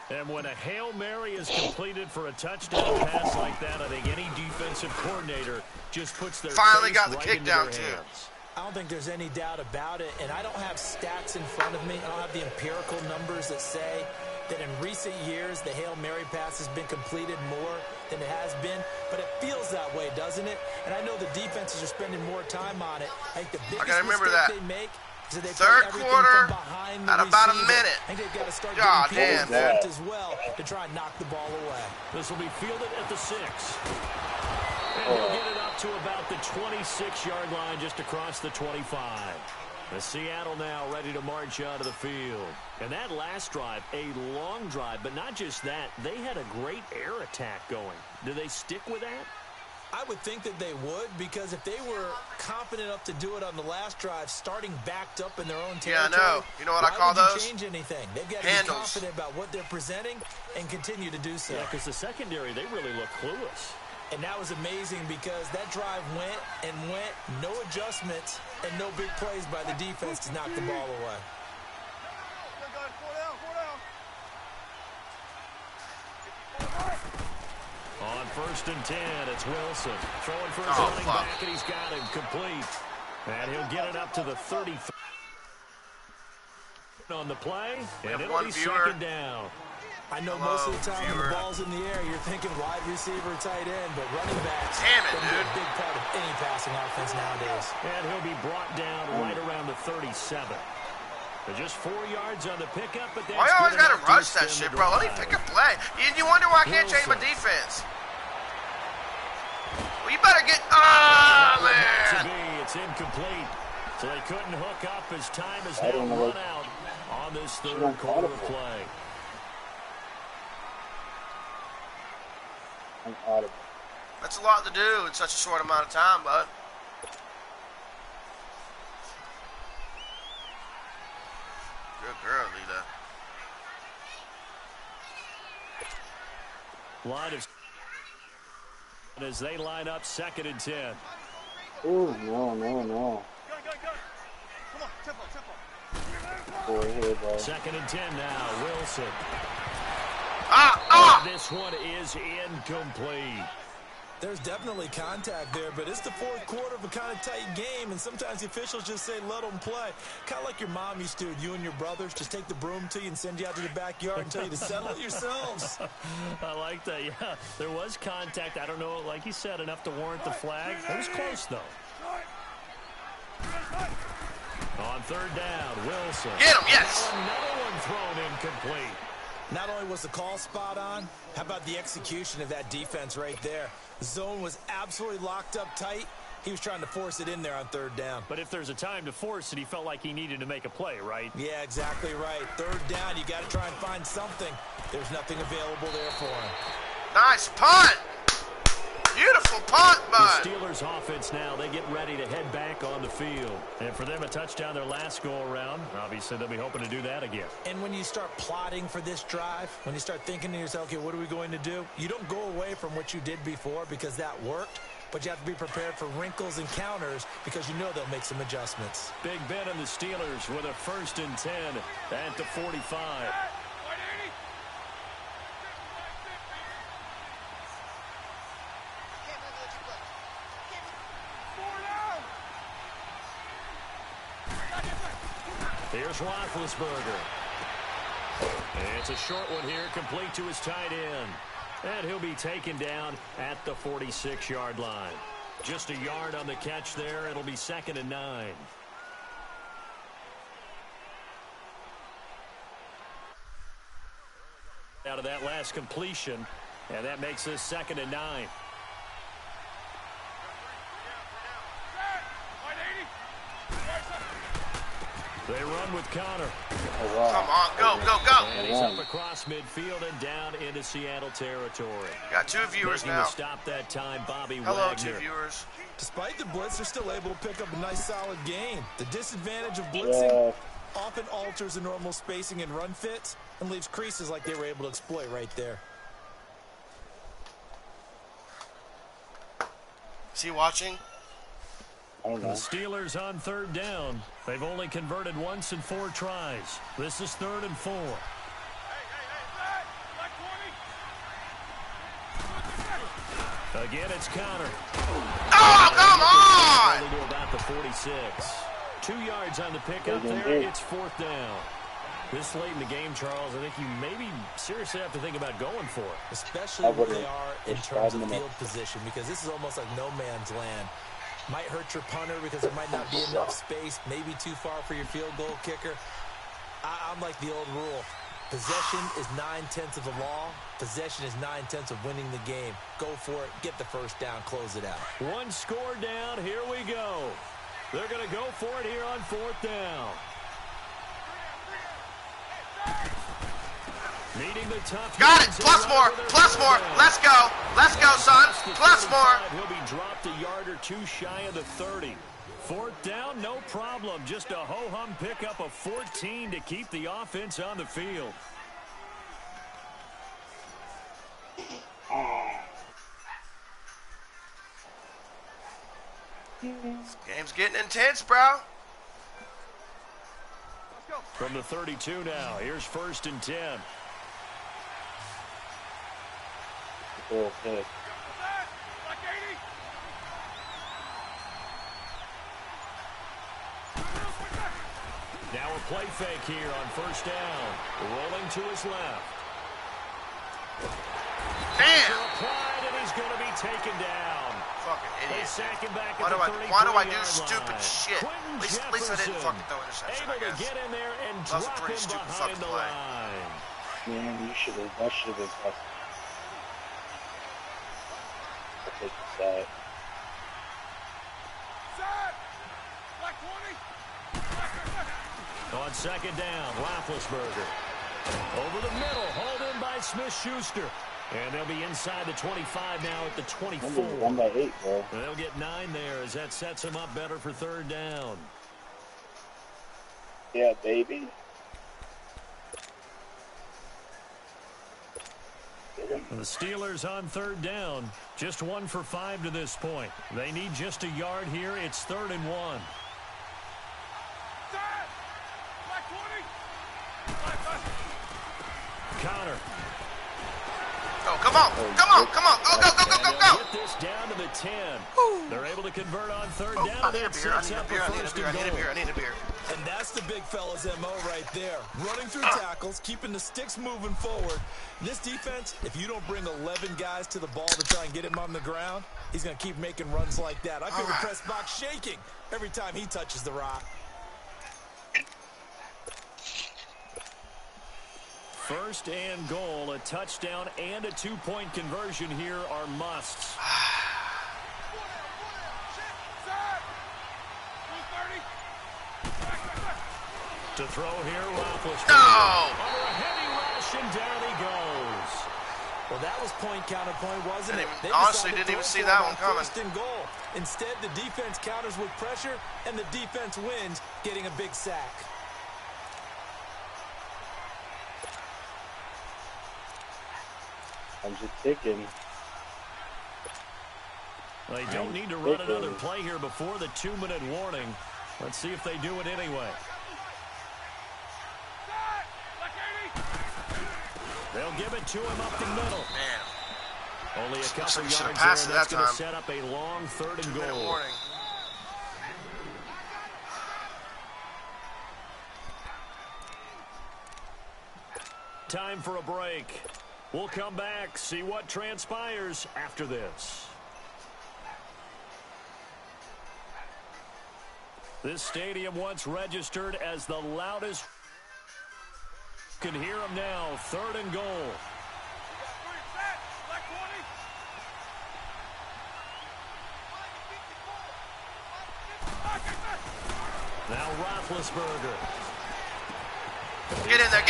And when a Hail Mary is completed for a touchdown pass like that, I think any defensive coordinator just puts their Finally face got the right kick into down, their too. hands. I don't think there's any doubt about it, and I don't have stats in front of me. I don't have the empirical numbers that say that in recent years the Hail Mary pass has been completed more than it has been, but it feels that way, doesn't it? And I know the defenses are spending more time on it. I think the biggest mistake they make is that they Third play everything quarter from behind the at about a receiver. minute. I think they've got to start God getting people in damn. front as well to try and knock the ball away. This will be fielded at the 6. And he'll get it up to about the 26-yard line, just across the 25. The Seattle now ready to march out of the field. And that last drive, a long drive, but not just that. They had a great air attack going. Do they stick with that? I would think that they would, because if they were confident enough to do it on the last drive, starting backed up in their own territory, Yeah, I know. You know what I call why would those? you change anything? They've got to Handles. be confident about what they're presenting and continue to do so. Yeah, because the secondary, they really look clueless. And that was amazing because that drive went and went, no adjustments, and no big plays by the defense to knock the ball away. On 1st and 10, it's Wilson. Throwing for his running back, and he's got him complete. And he'll get it up to the 33 on the play, and it'll be 2nd down. I know most of the time when the ball's in the air, you're thinking wide receiver, tight end, but running backs Damn it, can be dude. a big part of any passing offense nowadays. And he'll be brought down right around the 37. But just 4 yards on the pickup, but that's Why you always good gotta enough to rush that extend shit, the bro? Let me drive. pick a play. You wonder why I can't change my defense. Well, you better get... Oh, man. It's incomplete. So they couldn't hook up as time is now run out on this 3rd quarter of play. That's a lot to do in such a short amount of time, bud. Good girl, Lita. Line of as they line up 2nd and 10. Oh, no. Go. Come on, tempo. Boy, here, bro. 2nd and 10 now. Wilson. This one is incomplete. There's definitely contact there, but it's the 4th quarter of a kind of tight game, and sometimes the officials just say, let them play. Kind of like your mom used to, you and your brothers, just take the broom to you and send you out to the backyard and tell you to settle it yourselves. I like that, yeah. There was contact. I don't know, like you said, enough to warrant the flag. It was close, though. On 3rd down, Wilson. Get him, yes. Another one thrown incomplete. Not only was the call spot on, how about the execution of that defense right there? The zone was absolutely locked up tight. He was trying to force it in there on 3rd down. But if there's a time to force it, he felt like he needed to make a play, right? Yeah, exactly right. 3rd down, you got to try and find something. There's nothing available there for him. Nice punt. Beautiful. beautiful punt, The bud. Steelers offense now, they get ready to head back on the field. And for them, a touchdown their last go-around. Obviously, they'll be hoping to do that again. And when you start plotting for this drive, when you start thinking to yourself, okay, what are we going to do? You don't go away from what you did before because that worked, but you have to be prepared for wrinkles and counters because you know they'll make some adjustments. Big Ben and the Steelers with a 1st and 10 at the 45. Here's Roethlisberger. And it's a short one here, complete to his tight end. And he'll be taken down at the 46-yard line. Just a yard on the catch there. It'll be 2nd and 9. Out of that last completion, and that makes this 2nd and 9. They run with Connor. Oh, wow. Come on, go, go, go. And he's up across midfield and down into Seattle territory. Got 2 viewers Making now. the stop that time, Bobby Hello, Wagner. 2 viewers. Despite the blitz, they're still able to pick up a nice, solid gain. The disadvantage of blitzing often alters the normal spacing and run fits and leaves creases like they were able to exploit right there. Is he watching? I don't The know. Steelers on 3rd down. They've only converted once in 4 tries. This is 3rd and 4. Again, it's Connor. Oh, come on! Only to about the 46. 2 yards on the pickup there. It's 4th down. This late in the game, Charles, I think you maybe seriously have to think about going for it. Especially where they are in terms of field position, because this is almost like no man's land. Might hurt your punter because there might not be enough space, maybe too far for your field goal kicker. I'm like the old rule. Possession is 9/10 of the law. Possession is 9/10 of winning the game. Go for it. Get the first down. Close it out. 1 score down. Here we go. They're going to go for it here on 4th down. Meeting the tough. Got it. Plus more. Plus more. Let's go. Let's go, son. Plus more. He'll be dropped a yard or 2 shy of the 30. 4th down, no problem. Just a ho-hum pickup of 14 to keep the offense on the field. This game's getting intense, bro. From the 32 now, here's 1st and 10. Okay. Now a play fake here on 1st down. Rolling to his left. Damn. Applied, and he's going to be taken down. Fucking They idiot. sack him back Why at do the I 33-yard do stupid line. shit? Quentin At least I didn't Jefferson fucking throw interception, I able to guess. get in there and That was a drop pretty him stupid behind fucking the play. line. Man, that should have been possible. I'll take the sack. On 2nd down, Roethlisberger. Over the middle, hauled in by Smith-Schuster. And they'll be inside the 25 now at the 24. 1 by 8, bro. They'll get 9 there as that sets them up better for 3rd down. Yeah, baby. The Steelers on 3rd down. Just 1 for 5 to this point. They need just a yard here. It's 3rd and 1. Connor. Go, come on. Come on. Come on. Go, go, go, go, go, And go. they'll get this down to the 10. They're able to convert on 3rd Oh, down. I need a That beer. I sets need a up beer. I need a first beer. I and need a goal. beer. I need a beer. And that's the big fella's MO right there. Running through tackles, keeping the sticks moving forward. This defense, if you don't bring 11 guys to the ball to try and get him on the ground, he's going to keep making runs like that. I feel the press box shaking every time he touches the rock. First and goal, a touchdown and a 2-point conversion here are musts. To throw here, Roethlisberger. No! Under a heavy rush, and down he goes. Well, that was point counterpoint, wasn't it? They honestly decided to didn't even throw see for that it one on coming. First and goal. Instead, the defense counters with pressure, and the defense wins, getting a big sack. I'm just thinking. They don't need to run another play here before the 2-minute warning. Let's see if they do it anyway. They'll give it to him up the middle. Man. Only a Looks couple like he should've yards passed there. it That's that going to time. set up a long 3rd and 2-minute goal. warning. Time for a break. We'll come back, see what transpires after this. This stadium once registered as the loudest. You can hear them now. 3rd and goal. Now Roethlisberger. Get in there,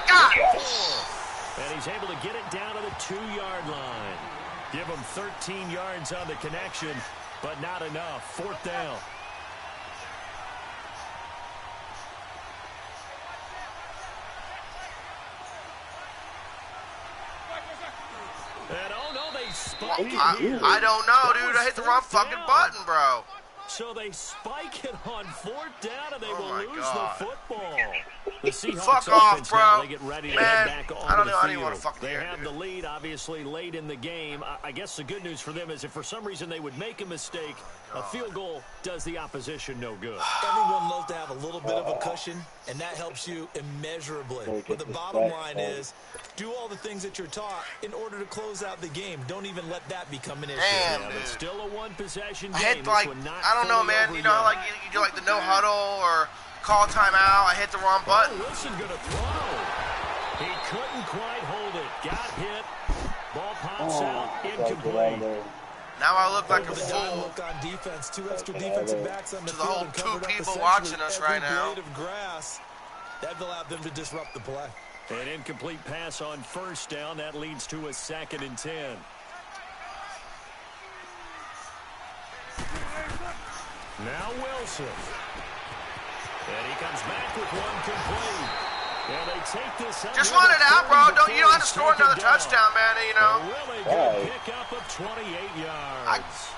God! And he's able to get it down to the 2-yard line. Give him 13 yards on the connection, but not enough. 4th down. And oh no, they spike it here. I don't know, dude. I hit the wrong fucking button, bro. So they spike it on 4th down, and they Oh will my lose God. the football. The Seahawks Fuck off, offense bro. now, they get ready to Man, head back onto I don't the know. I don't even field. want to fucking They hear it, have dude. the lead, obviously, late in the game. I guess the good news for them is if for some reason they would make a mistake, a field goal does the opposition no good. Everyone loves to have a little bit of a cushion, and that helps you immeasurably. But the bottom line is, do all the things that you're taught in order to close out the game. Don't even let that become an issue. Damn, Yeah, but dude. still a one-possession I game. hit like, This one not I don't know, fully man. over You know, yet. like you do like the no huddle or call timeout. I hit the wrong button. Oh, Wilson going to throw. He couldn't quite hold it. Got hit. Ball pops out. Incomplete. Now I look like a Over the time fool look on defense, 2 extra defensive backs on the to the field whole and 2 covered up people essentially watching us every right now. blade of grass. That allowed them to disrupt the play. An incomplete pass on 1st down. That leads to a 2nd and 10. Now Wilson. And he comes back with one complete. And they take this out. Just want it out, bro. You don't have to score another touchdown, man. You know. A really good pickup of 28 yards.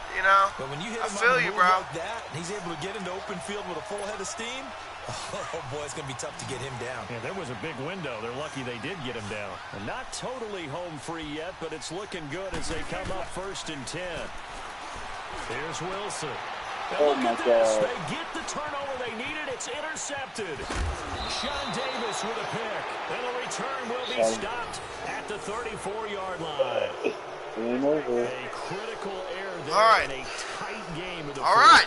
But when you hit I him feel on a you, move bro. like that, and he's able to get into open field with a full head of steam, oh, boy, it's going to be tough to get him down. Yeah, there was a big window. They're lucky they did get him down. And not totally home free yet, but it's looking good as they come up 1st and 10. Here's Wilson. And Oh, look my at this. God. They get the turnover they needed. It's intercepted. Sean Davis with a pick. And the return will be stopped at the 34-yard line. Game over. A critical error there All right. in a tight game of the All fourth. right.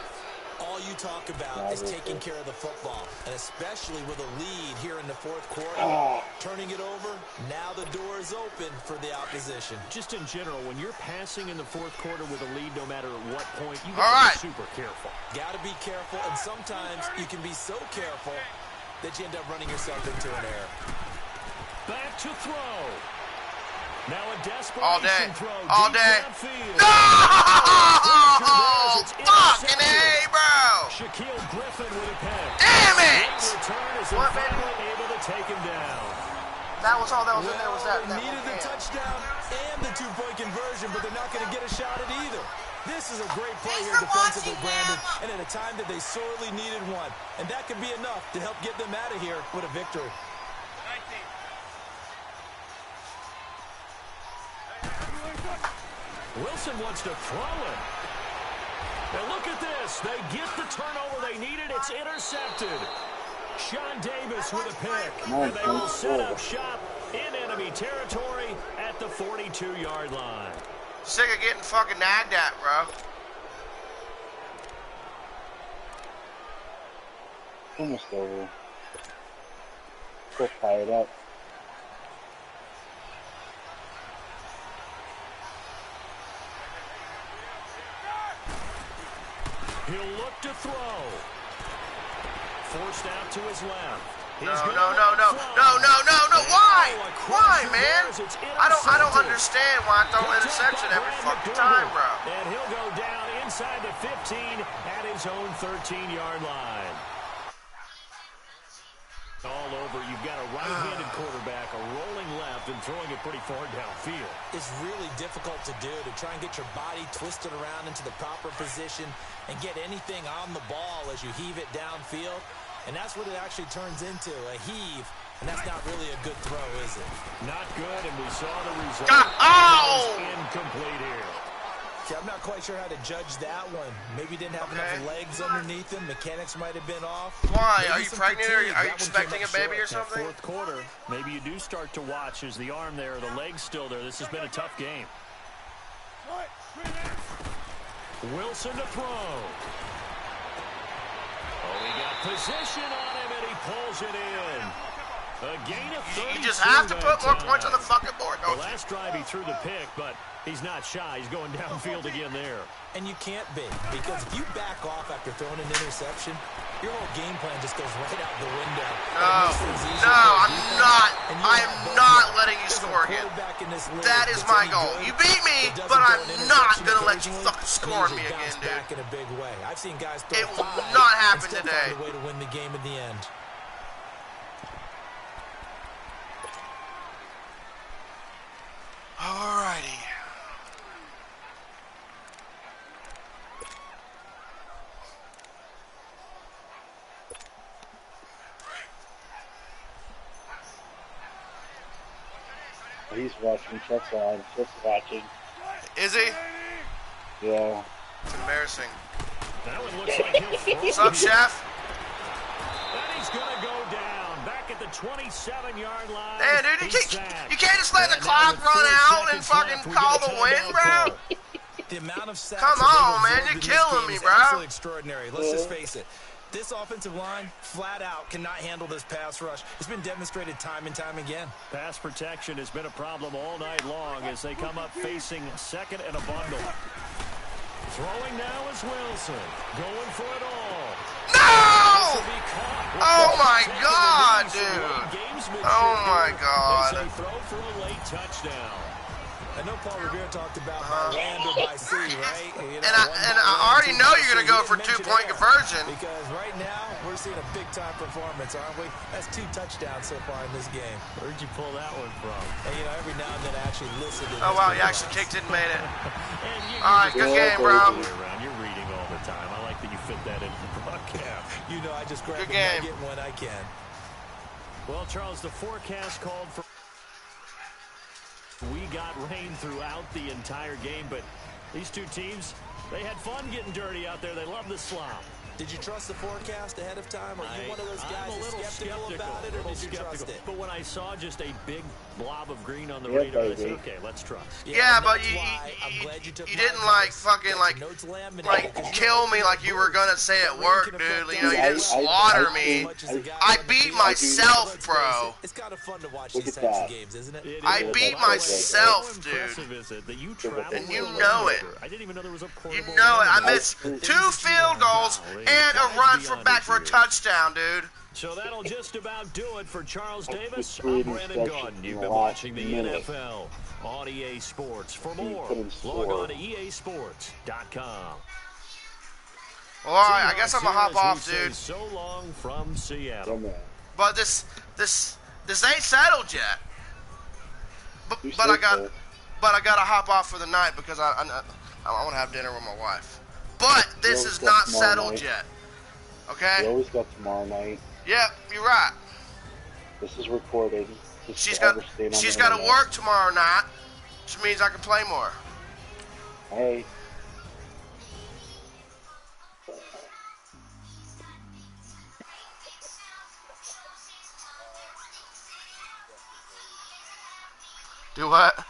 All you talk about is taking care of the football, and especially with a lead here in the 4th quarter. Turning it over, now the door is open for the opposition. Just in general, when you're passing in the 4th quarter with a lead, no matter at what point, you All got right. to be super careful. Got to be careful, and sometimes you can be so careful that you end up running yourself into an error. Back to throw. Now a desperation All day. throw. All deep day. downfield. Oh, It's fucking intercepted. A, bro. Shaquille Griffin with a pick. Damn Great it. return as What, they're baby? finally able to take him down. That was all that was in there. Was that? They that needed one the hand. touchdown and the 2-point conversion, but they're not going to get a shot at either. This is a great play Thanks here for defensively, watching, Brandon, Mama. and at a time that they sorely needed one. And that could be enough to help get them out of here with a victory. Wilson wants to throw it. And look at this. They get the turnover they needed. It's intercepted. Sean Davis with a pick. And they will set up shop in enemy territory at the 42-yard line. Sick of getting fucking nagged at, bro. Almost over. Still tied up. He'll look to throw. Forced out to his left. No. Why? Why, man? I don't understand why I throw an interception every fucking time, bro. And he'll go down inside the 15 at his own 13-yard line. All over, you've got a right-handed quarterback, a rolling left, and throwing it pretty far downfield. It's really difficult to do, to try and get your body twisted around into the proper position and get anything on the ball as you heave it downfield. And that's what it actually turns into, a heave. And that's not really a good throw, is it? Not good, and we saw the result. Oh! Incomplete here. See, I'm not quite sure how to judge that one. Maybe didn't have enough legs underneath him. Mechanics might have been off. Why? Maybe Are you pregnant? Or are you That one expecting a came up baby or short. something? Fourth quarter, maybe you do start to watch as the arm there, the leg's still there. This has been a tough game. Wilson to throw. Oh, he got position on him, and he pulls it in. A gain of 32. You just have to put more points on the fucking board, The don't you? last drive he threw the pick, but he's not shy. He's going downfield again there. And you can't be, because if you back off after throwing an interception, your whole game plan just goes right out the window. I'm not letting you score again. That is my goal. You beat me, but I'm not going to let you fucking score me again, dude. Back in a big way. I've seen guys throw It will five not and happen still today. find a way to win the game in the end. Alrighty. He's watching. Chuck's on. Chuck's watching. Is he? Yeah. It's embarrassing. That one looks like he'll throw. What's up, Chef? And he's going to go down back at the 27-yard line. Man, dude, you can't just let the And clock now with run 4 out and seconds fucking left, we call get a the win, timeout bro. call. The amount of sacks Come that they've on, man, absorbed you're in this killing game me, is bro. absolutely extraordinary. Let's just face it. This offensive line, flat out, cannot handle this pass rush. It's been demonstrated time and time again. Pass protection has been a problem all night long as they come up facing second and a bundle. Throwing now is Wilson. Going for it all. No! Oh, my God, dude. Oh, my God. They throw for a late touchdown. I know Paul Revere talked about by land or by sea, right? You know, And I already know you're going to go for two-point conversion. Because right now, we're seeing a big-time performance, aren't we? That's 2 touchdowns so far in this game. Where'd you pull that one from? And, you know, every now and then I actually listen to Oh, this wow, you performance. actually kicked it and made it. And All right, good game, bro. You're reading all the time. I like that you fit that into the broadcast. You know, I just grab Good the game. nugget when I can. Well, Charles, the forecast called for... We got rain throughout the entire game, but these two teams, they had fun getting dirty out there. They love the slop. Did you trust the forecast ahead of time? Are you one of those guys I'm a little that's skeptical about it, or did you trust it? But when I saw just a big blob of green on the Yeah, radar, I baby. said, okay, let's trust. Yeah, and but that's why I'm glad you took you my didn't, like, advice. fucking, Get like, your notes laminated, 'cause you kill me like you were going to say at work, dude. You know, you didn't slaughter me. I beat myself, bro. It's kind of fun to watch Look these at types that. of games, isn't it? I beat myself, How dude. impressive is it that you traveled And you to know it. I didn't even know there was a You portable know it. I line. missed 2 field goals and a run for back for a touchdown, dude. So that'll just about do it for Charles That's Davis. the three I'm Brandon interceptions Gordon. in You've the been last watching the minute. NFL on EA Sports. For You more, couldn't log score. on to easports.com. Well, all right, I guess I'm gonna Seahawks hop here off, as we say dude. So long from Seattle. Come on. But this ain't settled yet. But You I said got so. to hop off for the night because I want to have dinner with my wife. But this You is always not got tomorrow settled night. yet. We Okay? always got tomorrow night. Yep, you're right. This is recorded. This She's is got ever staying on she's the got to internet. work tomorrow night, which means I can play more. Hey. Do what?